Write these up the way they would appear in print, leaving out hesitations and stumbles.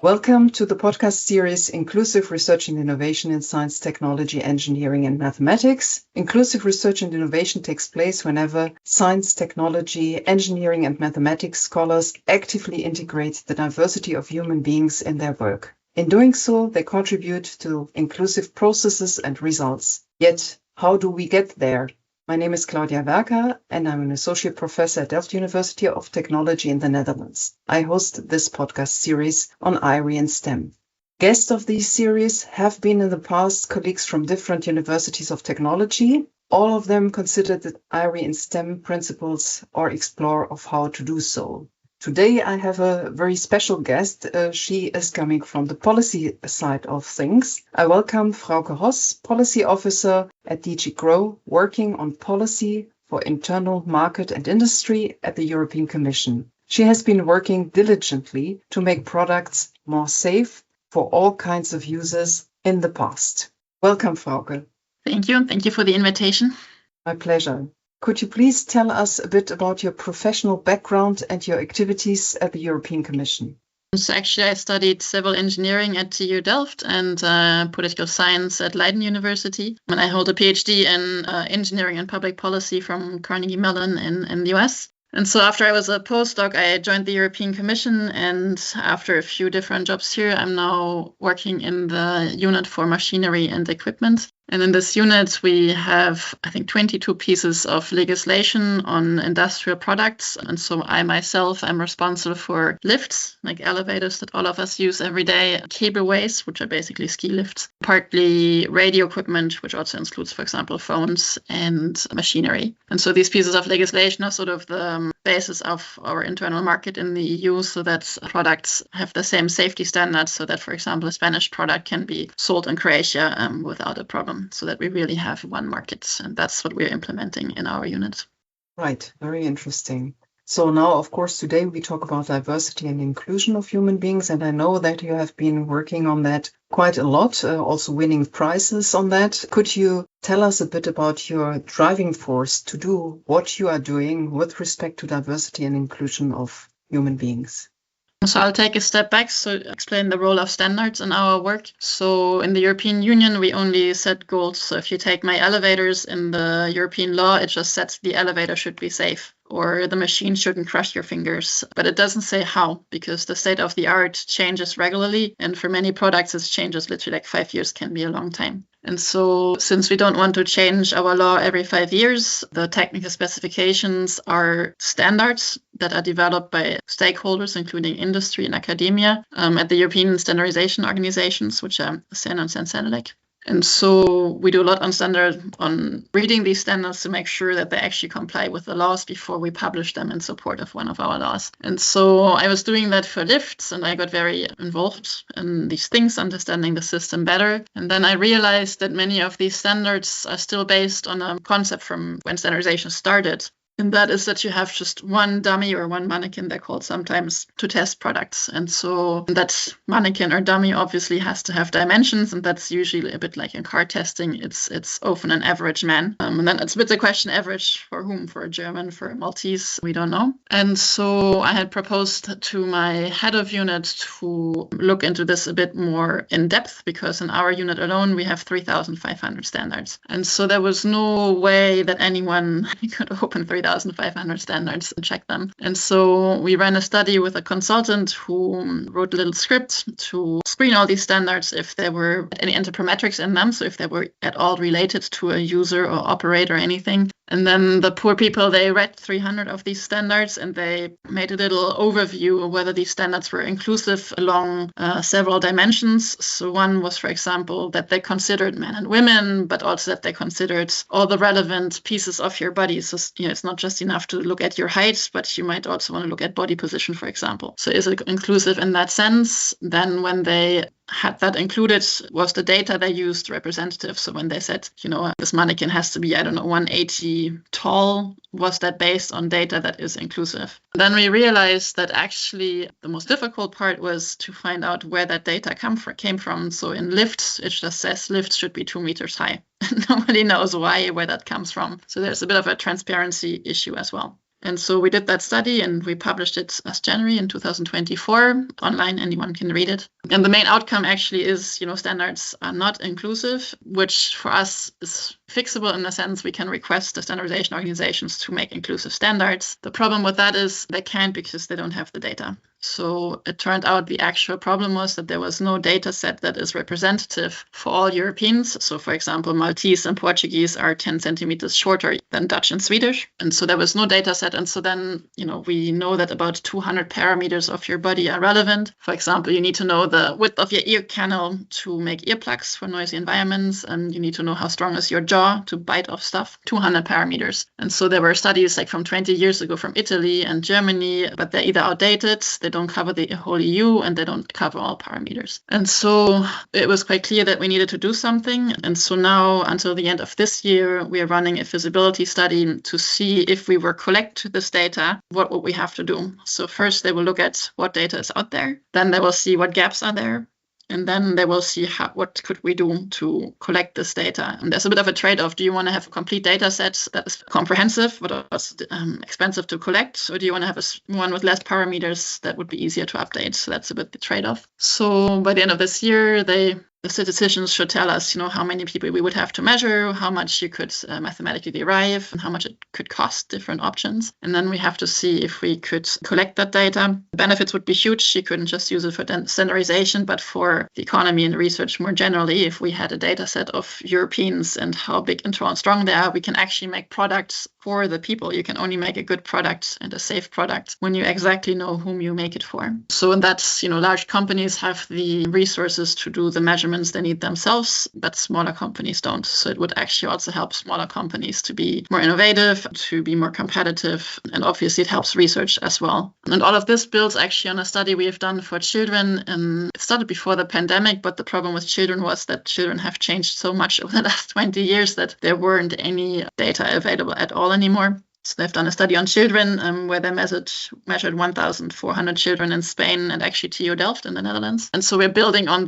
Welcome to the podcast series, Inclusive Research and Innovation in Science, Technology, Engineering and Mathematics. Inclusive research and innovation takes place whenever science, technology, engineering and mathematics scholars actively integrate the diversity of human beings in their work. In doing so, they contribute to inclusive processes and results. Yet, how do we get there? My name is Claudia Werker, and I'm an associate professor at Delft University of Technology in the Netherlands. I host this podcast series on IRI and STEM. Guests of these series have been in the past colleagues from different universities of technology. All of them consider the IRI and STEM principles or explore of how to do so. Today, I have a very special guest. She is coming from the policy side of things. I welcome Frauke Hoss, Policy Officer at DG GROW, working on policy for internal market and industry at the European Commission. She has been working diligently to make products more safe for all kinds of users in the past. Welcome, Frauke. Thank you. Thank you for the invitation. My pleasure. Could you please tell us a bit about your professional background and your activities at the European Commission? So actually, I studied civil engineering at TU Delft and political science at Leiden University. And I hold a PhD in engineering and public policy from Carnegie Mellon in the US. And so after I was a postdoc, I joined the European Commission. And after a few different jobs here, I'm now working in the unit for machinery and equipment. And in this unit, we have, I think, 22 pieces of legislation on industrial products. And so I myself am responsible for lifts, like elevators that all of us use every day, cableways, which are basically ski lifts, partly radio equipment, which also includes, for example, phones and machinery. And so these pieces of legislation are sort of the basis of our internal market in the EU, so that products have the same safety standards, so that, for example, a Spanish product can be sold in Croatia without a problem, so that we really have one market. And that's what we're implementing in our unit. Right. Very interesting. So now, of course, today we talk about diversity and inclusion of human beings. And I know that you have been working on that quite a lot, also winning prizes on that. Could you tell us a bit about your driving force to do what you are doing with respect to diversity and inclusion of human beings? So I'll take a step back to explain the role of standards in our work. So in the European Union, we only set goals. So if you take my elevators in the European law, it just sets the elevator should be safe, or the machine shouldn't crush your fingers. But it doesn't say how, because the state of the art changes regularly. And for many products, it changes literally like 5 years can be a long time. And so since we don't want to change our law every 5 years, the technical specifications are standards that are developed by stakeholders, including industry and academia, at the European standardization organizations, which are CEN and CEN-CENELEC. And so we do a lot on reading these standards to make sure that they actually comply with the laws before we publish them in support of one of our laws. And so I was doing that for lifts, and I got very involved in these things, understanding the system better. And then I realized that many of these standards are still based on a concept from when standardization started. And that is that you have just one dummy or one mannequin, they're called sometimes, to test products. And so that mannequin or dummy obviously has to have dimensions, and that's usually a bit like in car testing. It's often an average man. And then it's a bit the question, average for whom? For a German, for a Maltese? We don't know. And so I had proposed to my head of unit to look into this a bit more in depth, because in our unit alone, we have 3,500 standards. And so there was no way that anyone could open 3,500 standards and check them. And so we ran a study with a consultant who wrote a little script to screen all these standards if there were any anthropometrics in them, so if they were at all related to a user or operator or anything. And then the poor people, they read 300 of these standards, and they made a little overview of whether these standards were inclusive along several dimensions. So one was, for example, that they considered men and women, but also that they considered all the relevant pieces of your body. So it's not just enough to look at your height, but you might also want to look at body position, for example. So is it inclusive in that sense? Then when they had that included, was the data they used representative? So when they said, this mannequin has to be, 180 tall, was that based on data that is inclusive? Then we realized that actually the most difficult part was to find out where that data came from. So in lifts, it just says lifts should be 2 meters high. Nobody knows where that comes from. So there's a bit of a transparency issue as well. And so we did that study and we published it last January in 2024. Online, anyone can read it. And the main outcome actually is, standards are not inclusive, which for us is fixable in the sense we can request the standardization organizations to make inclusive standards. The problem with that is they can't because they don't have the data. So it turned out the actual problem was that there was no data set that is representative for all Europeans. So for example, Maltese and Portuguese are 10 centimeters shorter than Dutch and Swedish. And so there was no data set. And so then, we know that about 200 parameters of your body are relevant. For example, you need to know the width of your ear canal to make earplugs for noisy environments. And you need to know how strong is your jaw to bite off stuff, 200 parameters. And so there were studies like from 20 years ago from Italy and Germany, but they're either outdated, they don't cover the whole EU, and they don't cover all parameters. And so it was quite clear that we needed to do something. And so now, until the end of this year, we are running a feasibility study to see if we were collect this data, what would we have to do? So first they will look at what data is out there. Then they will see what gaps are there. And then they will see what could we do to collect this data. And there's a bit of a trade-off. Do you want to have a complete data set that is comprehensive, but also expensive to collect? Or do you want to have one with less parameters that would be easier to update? So that's a bit the trade-off. So by the end of this year, the statisticians should tell us, how many people we would have to measure, how much you could mathematically derive, and how much it could cost, different options. And then we have to see if we could collect that data. The benefits would be huge. You couldn't just use it for standardization, but for the economy and research more generally, if we had a data set of Europeans and how big and strong they are, we can actually make products for the people. You can only make a good product and a safe product when you exactly know whom you make it for. So that's, large companies have the resources to do the measurements they need themselves, but smaller companies don't. So it would actually also help smaller companies to be more innovative, to be more competitive, and obviously it helps research as well. And all of this builds actually on a study we have done for children. It started before the pandemic, but the problem with children was that children have changed so much over the last 20 years that there weren't any data available at all anymore. So they've done a study on children where they measured 1,400 children in Spain and actually TU Delft in the Netherlands. And so we're building on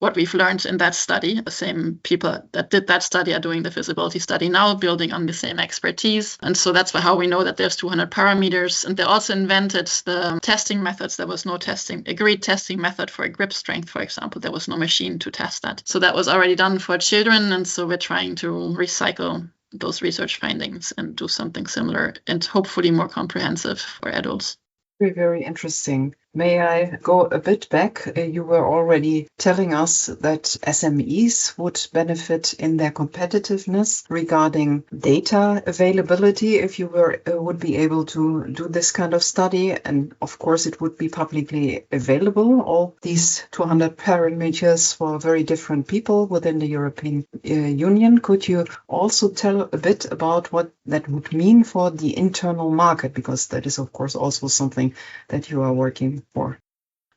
what we've learned in that study. The same people that did that study are doing the feasibility study now, building on the same expertise. And so that's how we know that there's 200 parameters. And they also invented the testing methods. There was no agreed testing method for a grip strength, for example. There was no machine to test that. So that was already done for children. And so we're trying to recycle those research findings and do something similar and hopefully more comprehensive for adults. Very, very interesting. May I go a bit back? You were already telling us that SMEs would benefit in their competitiveness regarding data availability if you would be able to do this kind of study. And of course, it would be publicly available, all these 200 parameters for very different people within the European Union. Could you also tell a bit about what that would mean for the internal market? Because that is, of course, also something that you are working for.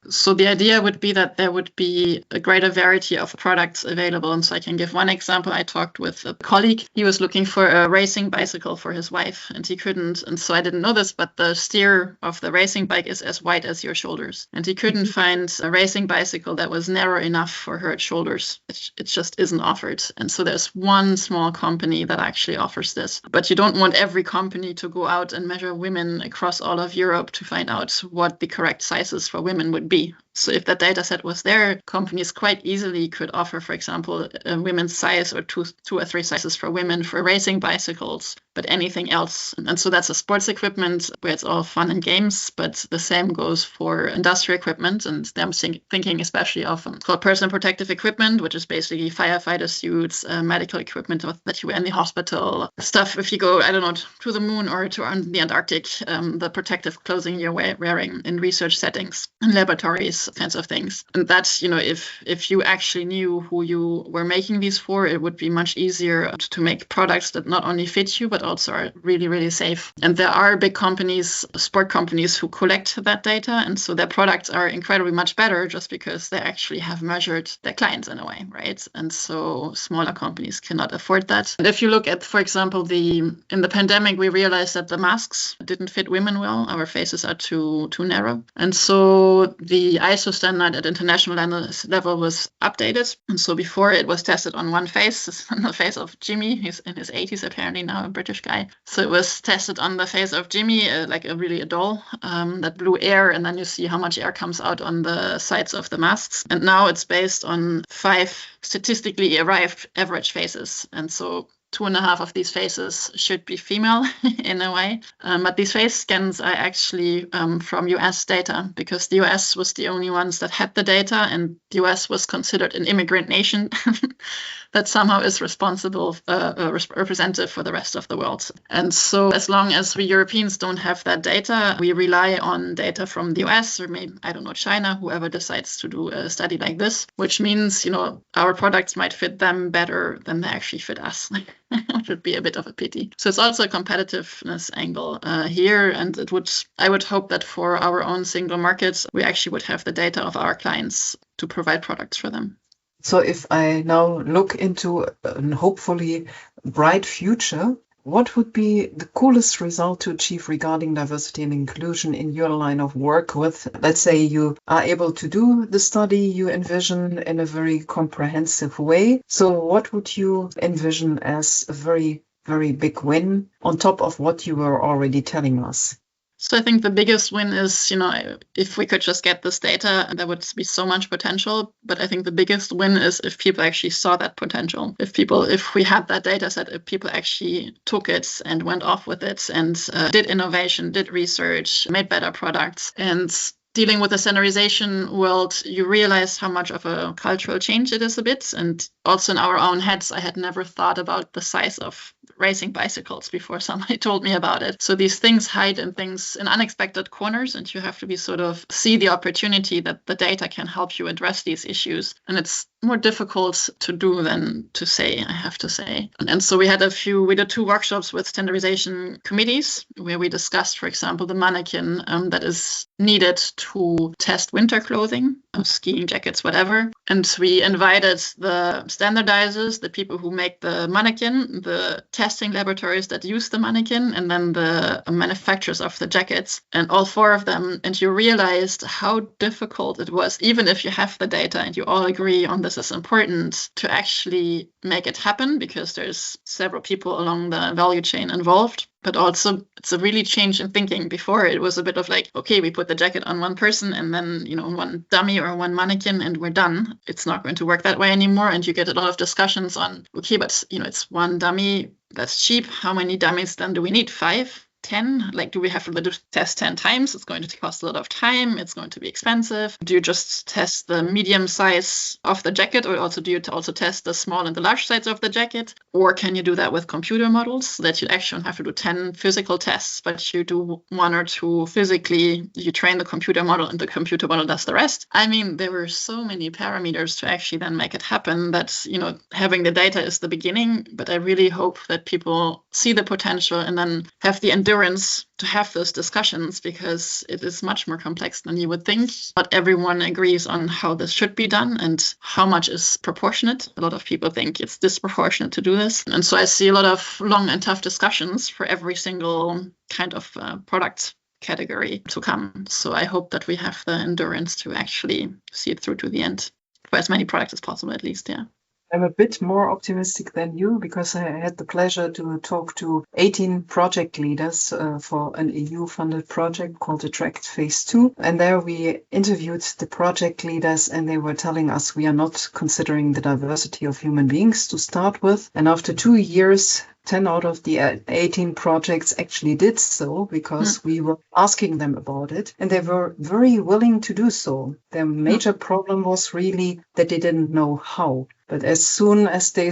So the idea would be that there would be a greater variety of products available. And so I can give one example. I talked with a colleague. He was looking for a racing bicycle for his wife and he couldn't. And so I didn't know this, but the steer of the racing bike is as wide as your shoulders. And he couldn't find a racing bicycle that was narrow enough for her shoulders. It just isn't offered. And so there's one small company that actually offers this. But you don't want every company to go out and measure women across all of Europe to find out what the correct sizes for women would be. So if that data set was there, companies quite easily could offer, for example, a women's size or two or three sizes for women for racing bicycles, but anything else. And so that's a sports equipment where it's all fun and games, but the same goes for industrial equipment. And I'm thinking especially of called personal protective equipment, which is basically firefighter suits, medical equipment that you wear in the hospital, stuff if you go, to the moon or to the Antarctic, the protective clothing you're wearing in research settings and laboratories, kinds of things. And that's, if you actually knew who you were making these for, it would be much easier to make products that not only fit you, but also are really, really safe. And there are big companies, sport companies, who collect that data. And so their products are incredibly much better just because they actually have measured their clients in a way, right? And so smaller companies cannot afford that. And if you look at, for example, in the pandemic, we realized that the masks didn't fit women well. Our faces are too narrow. And so the eye ISO standard at international level was updated. And so before it was tested on one face, on the face of Jimmy. He's in his 80s apparently now, a British guy. So it was tested on the face of Jimmy, like a doll that blew air, and then you see how much air comes out on the sides of the masks. And now it's based on 5 statistically arrived average faces. And so 2.5 of these faces should be female in a way. But these face scans are actually from US data, because the US was the only ones that had the data, and the US was considered an immigrant nation that somehow is responsible, representative for the rest of the world. And so as long as we Europeans don't have that data, we rely on data from the US or maybe, I don't know, China, whoever decides to do a study like this, which means, our products might fit them better than they actually fit us. Which would be a bit of a pity. So it's also a competitiveness angle here, and I would hope that for our own single markets, we actually would have the data of our clients to provide products for them. So if I now look into a hopefully bright future, what would be the coolest result to achieve regarding diversity and inclusion in your line of work with, let's say you are able to do the study you envision in a very comprehensive way. So what would you envision as a very, very big win on top of what you were already telling us? So I think the biggest win is, if we could just get this data, there would be so much potential. But I think the biggest win is if people actually saw that potential. If we had that data set, if people actually took it and went off with it and did innovation, did research, made better products. And dealing with the standardization world, you realize how much of a cultural change it is a bit. And also in our own heads, I had never thought about the size of racing bicycles before somebody told me about it. So these things hide in unexpected corners, and you have to be see the opportunity that the data can help you address these issues. And it's more difficult to do than to say, I have to say. And so we did 2 workshops with standardization committees where we discussed, for example, the mannequin that is needed to test winter clothing, skiing jackets, whatever. And we invited the standardizers, the people who make the mannequin, the testing laboratories that use the mannequin, and then the manufacturers of the jackets, and all 4 of them. And you realized how difficult it was, even if you have the data and you all agree on this is important, to actually make it happen, because there's several people along the value chain involved. But also, it's a really change in thinking. Before, it was a bit of like, okay, we put the jacket on one person and then, one dummy or one mannequin and we're done. It's not going to work that way anymore. And you get a lot of discussions on, okay, but, it's one dummy, that's cheap. How many dummies then do we need? 5? 10? Like, do we have to test 10 times? It's going to cost a lot of time. It's going to be expensive. Do you just test the medium size of the jacket, or also do you also test the small and the large size of the jacket? Or can you do that with computer models, so that you actually don't have to do 10 physical tests, but you do 1 or 2 physically, you train the computer model and the computer model does the rest? I mean, there were so many parameters to actually then make it happen that, having the data is the beginning, but I really hope that people see the potential and then have the endurance to have those discussions, because it is much more complex than you would think. But everyone agrees on how this should be done and how much is proportionate. A lot of people think it's disproportionate to do this. And so I see a lot of long and tough discussions for every single kind of product category to come. So I hope that we have the endurance to actually see it through to the end for as many products as possible, at least, yeah. I'm a bit more optimistic than you, because I had the pleasure to talk to 18 project leaders for an EU-funded project called Attract Phase 2. And there we interviewed the project leaders, and they were telling us we are not considering the diversity of human beings to start with. And after 2 years, 10 out of the 18 projects actually did so, because we were asking them about it, and they were very willing to do so. Their major problem was really that they didn't know how. But as soon as they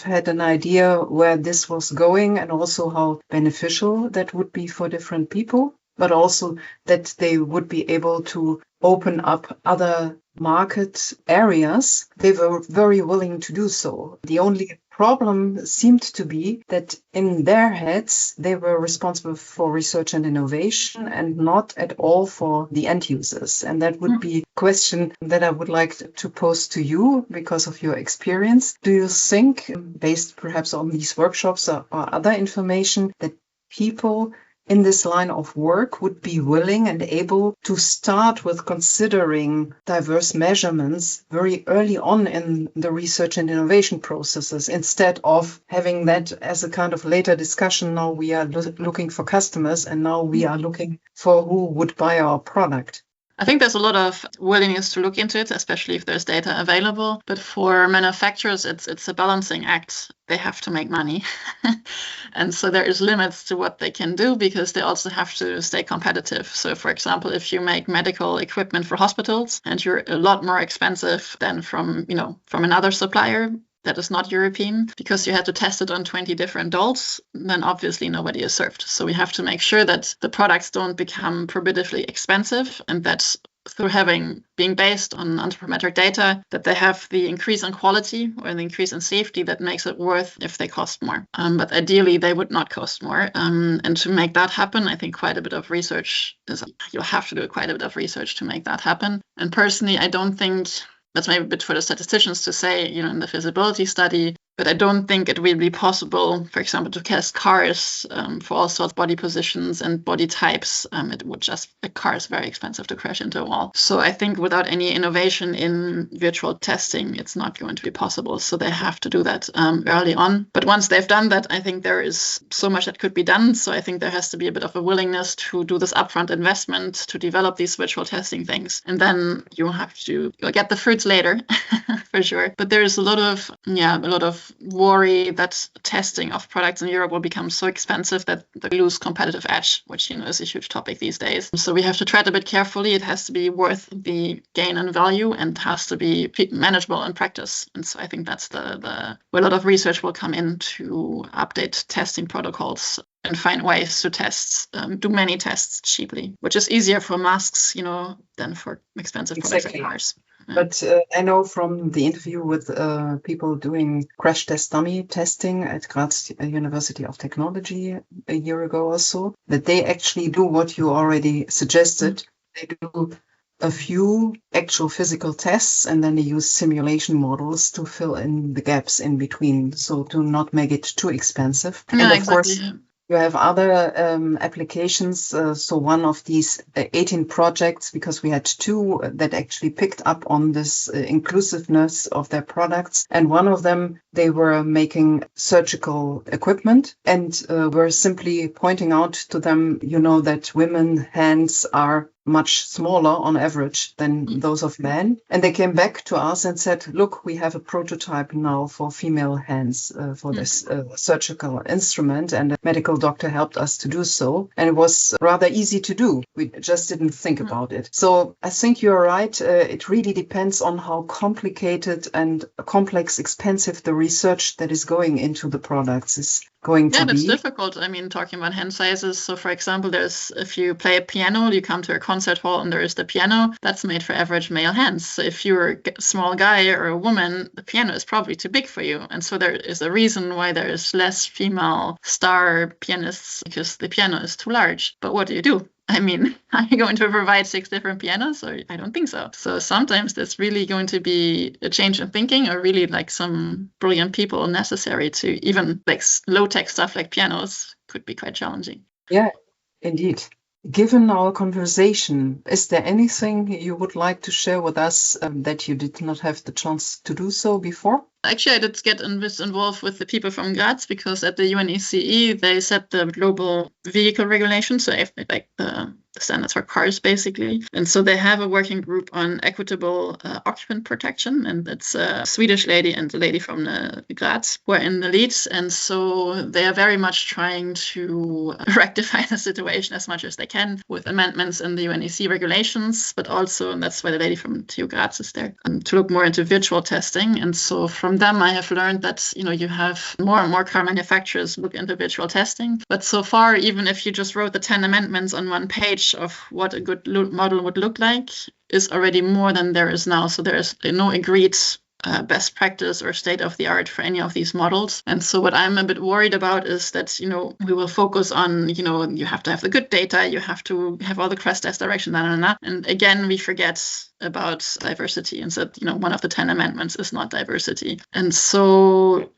had an idea where this was going, and also how beneficial that would be for different people, but also that they would be able to open up other market areas, they were very willing to do so. The only problem seemed to be that in their heads, they were responsible for research and innovation and not at all for the end users. And that would be a question that I would like to pose to you because of your experience. Do you think, based perhaps on these workshops or other information, that people in this line of work would be willing and able to start with considering diverse measurements very early on in the research and innovation processes, instead of having that as a kind of later discussion. Now we are looking for customers, and now we are looking for who would buy our product. I think there's a lot of willingness to look into it, especially if there's data available. But for manufacturers, it's a balancing act. They have to make money. And so there is limits to what they can do, because they also have to stay competitive. So for example, if you make medical equipment for hospitals and you're a lot more expensive than from another supplier that is not European, because you had to test it on 20 different dolls, then obviously nobody is served. So we have to make sure that the products don't become prohibitively expensive, and that through being based on anthropometric data, that they have the increase in quality or the increase in safety that makes it worth if they cost more. But ideally, they would not cost more. And to make that happen, I think quite a bit of research you'll have to do quite a bit of research to make that happen. And personally, I don't think that's maybe a bit for the statisticians to say, in the feasibility study, but I don't think it will be possible, for example, to test cars for all sorts of body positions and body types. A car is very expensive to crash into a wall. So I think without any innovation in virtual testing, it's not going to be possible. So they have to do that early on. But once they've done that, I think there is so much that could be done. So I think there has to be a bit of a willingness to do this upfront investment to develop these virtual testing things. And then you'll get the fruits later, for sure. But there is a lot of worry that testing of products in Europe will become so expensive that they lose competitive edge, which is a huge topic these days. So we have to tread a bit carefully. It has to be worth the gain and value, and has to be manageable in practice. And so I think that's where a lot of research will come in, to update testing protocols and find ways to do many tests cheaply, which is easier for masks, than for expensive products like cars. But I know from the interview with people doing crash test dummy testing at Delft University of Technology a year ago or so, that they actually do what you already suggested. They do a few actual physical tests, and then they use simulation models to fill in the gaps in between, so to not make it too expensive. Yeah, and of exactly. course, you have other applications. So one of these 18 projects, because we had two that actually picked up on this inclusiveness of their products. And one of them, they were making surgical equipment and were simply pointing out to them, that women's hands are much smaller on average than those of men. And they came back to us and said, look, we have a prototype now for female hands for this surgical instrument, and a medical doctor helped us to do so. And it was rather easy to do. We just didn't think about it. So I think you're right. It really depends on how complicated and complex, expensive the research that is going into the products is going to be. Yeah, that's difficult. I mean, talking about hand sizes. So for example, if you play a piano, you come to a concert hall and there is the piano that's made for average male hands. So if you're a small guy or a woman, the piano is probably too big for you. And so there is a reason why there is less female star pianists, because the piano is too large. But what do? I mean, are you going to provide 6 different pianos? Or I don't think so. So sometimes there's really going to be a change in thinking, or really like some brilliant people necessary to even like low-tech stuff like pianos could be quite challenging. Yeah, indeed. Given our conversation, is there anything you would like to share with us that you did not have the chance to do so before? Actually, I did get involved with the people from Graz, because at the UNECE, they set the global vehicle regulation, so like the standards for cars, basically. And so they have a working group on equitable occupant protection, and it's a Swedish lady and a lady from Graz who are in the lead. And so they are very much trying to rectify the situation as much as they can with amendments in the UNECE regulations, but also, and that's why the lady from TU Graz is there, to look more into virtual testing. And so from them, I have learned that, you have more and more car manufacturers look into virtual testing. But so far, even if you just wrote the 10 amendments on one page of what a good model would look like, is already more than there is now. So there is no agreed best practice or state of the art for any of these models. And so what I'm a bit worried about is that, we will focus on, you have to have the good data, you have to have all the crash test direction, and again, we forget about diversity, and so, one of the 10 amendments is not diversity. And so,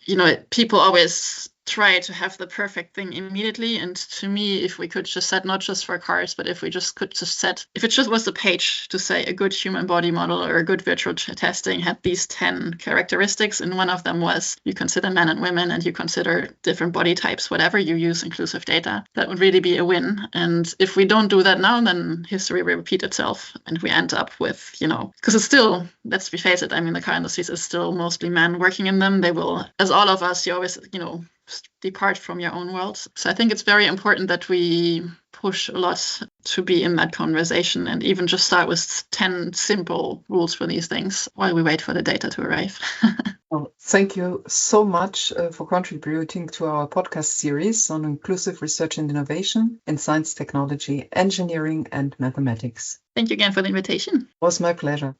people always try to have the perfect thing immediately. And to me, if we could just set, not just for cars, but if we just could just set, if it just was a page to say a good human body model or a good virtual testing had these 10 characteristics, and one of them was you consider men and women and you consider different body types, whatever, you use inclusive data, that would really be a win. And if we don't do that now, then history will repeat itself and we end up with, because it's still, let's face it, I mean, the car industries is still mostly men working in them. They will, as all of us, you always, depart from your own world. So I think it's very important that we push a lot to be in that conversation and even just start with 10 simple rules for these things while we wait for the data to arrive. Well, thank you so much for contributing to our podcast series on inclusive research and innovation in science, technology, engineering, and mathematics. Thank you again for the invitation. It was my pleasure.